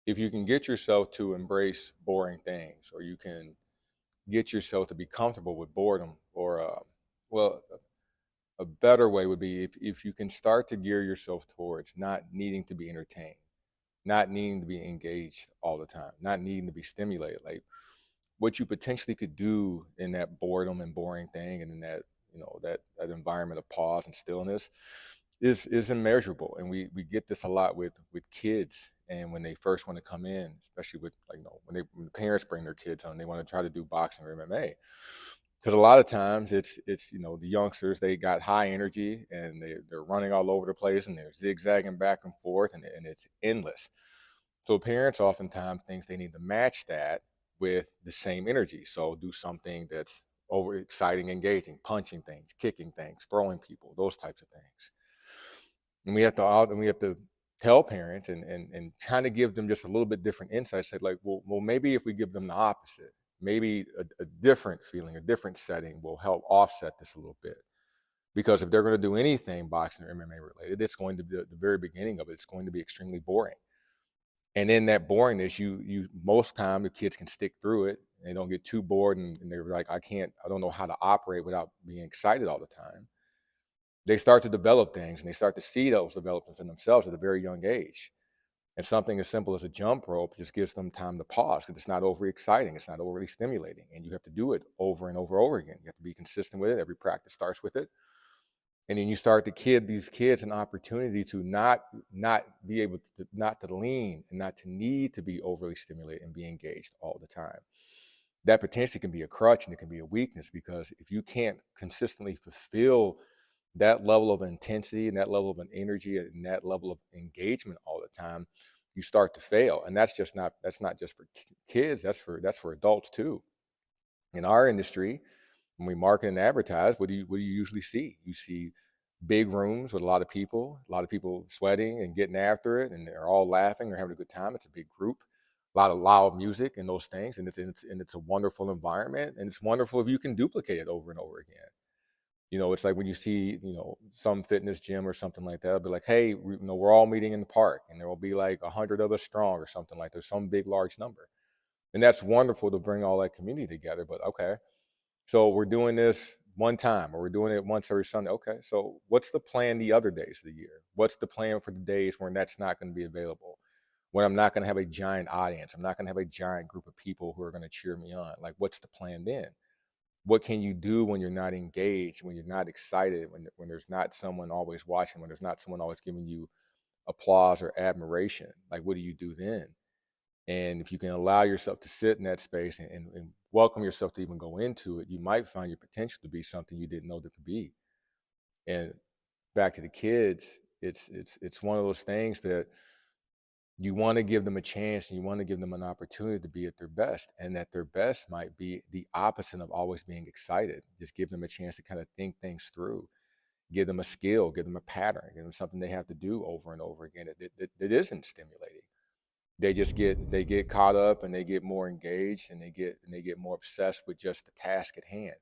if you can get yourself to embrace boring things, or you can get yourself to be comfortable with boredom, or well, a better way would be if you can start to gear yourself towards not needing to be entertained, not needing to be engaged all the time, not needing to be stimulated. Like what you potentially could do in that boredom and boring thing, and in that, that environment of pause and stillness is immeasurable. And we get this a lot with kids, and when they first want to come in, especially with, like, when the parents bring their kids on, they want to try to do boxing or MMA, because a lot of times it's the youngsters, they got high energy, and they're running all over the place, and they're zigzagging back and forth, and it's endless. So parents oftentimes thinks they need to match that with the same energy. So do something that's over exciting, engaging, punching things, kicking things, throwing people, those types of things. And we have to tell parents, and kind of give them just a little bit different insight. Say, like, well, maybe if we give them the opposite, maybe a different feeling, a different setting will help offset this a little bit. Because if they're going to do anything boxing or MMA related, it's going to be at the very beginning of it, it's going to be extremely boring. And in that boringness, you most time the kids can stick through it. They don't get too bored, and they're like, I don't know how to operate without being excited all the time. They start to develop things, and they start to see those developments in themselves at a very young age. And something as simple as a jump rope just gives them time to pause, because it's not overly exciting, it's not overly stimulating, and you have to do it over and over again. You have to be consistent with it. Every practice starts with it. And then you start to kid these kids an opportunity to not be able to, not to lean, and not to need to be overly stimulated and be engaged all the time. That potentially can be a crutch, and it can be a weakness, because if you can't consistently fulfill that level of intensity and that level of an energy and that level of engagement all the time, you start to fail. And that's not just for kids, that's for adults too. In our industry, when we market and advertise, what do you usually see? You see big rooms with a lot of people sweating and getting after it, and they're all laughing, they're having a good time. It's a big group, a lot of loud music and those things, and it's a wonderful environment, and it's wonderful if you can duplicate it over and over again. It's like when you see, some fitness gym or something like that, it'll be like, hey, we're all meeting in the park, and there will be like 100 of us strong or something, like there's some big large number, and that's wonderful to bring all that community together. But okay, so we're doing this one time, or we're doing it once every Sunday. Okay, so what's the plan the other days of the year? What's the plan for the days when that's not going to be available? When I'm not going to have a giant audience, I'm not going to have a giant group of people who are going to cheer me on. Like, what's the plan then? What can you do when you're not engaged, when you're not excited, when there's not someone always watching, when there's not someone always giving you applause or admiration? Like, what do you do then? And if you can allow yourself to sit in that space, and welcome yourself to even go into it, you might find your potential to be something you didn't know that could be. And back to the kids, it's one of those things that you want to give them a chance, and you want to give them an opportunity to be at their best. And that their best might be the opposite of always being excited. Just give them a chance to kind of think things through, give them a skill, give them a pattern, give them something they have to do over and over again that isn't stimulating. They get caught up, and they get more engaged, and they get more obsessed with just the task at hand,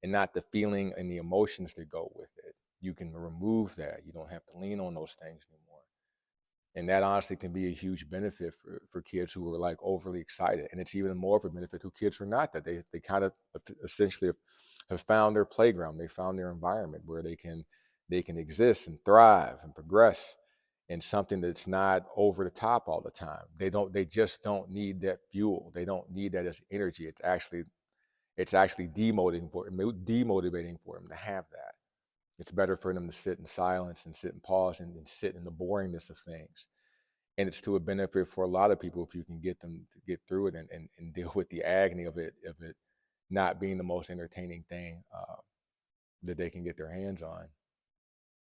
and not the feeling and the emotions that go with it. You can remove that. You don't have to lean on those things anymore. And that honestly can be a huge benefit for kids who are like overly excited. And it's even more of a benefit to kids who are not, that they kind of essentially have found their playground. They found their environment where they can exist and thrive and progress in something that's not over the top all the time. They just don't need that fuel. They don't need that as energy. It's actually demotivating for them to have that. It's better for them to sit in silence and sit in pause, and sit in the boringness of things. And it's to a benefit for a lot of people if you can get them to get through it, and deal with the agony of it not being the most entertaining thing that they can get their hands on.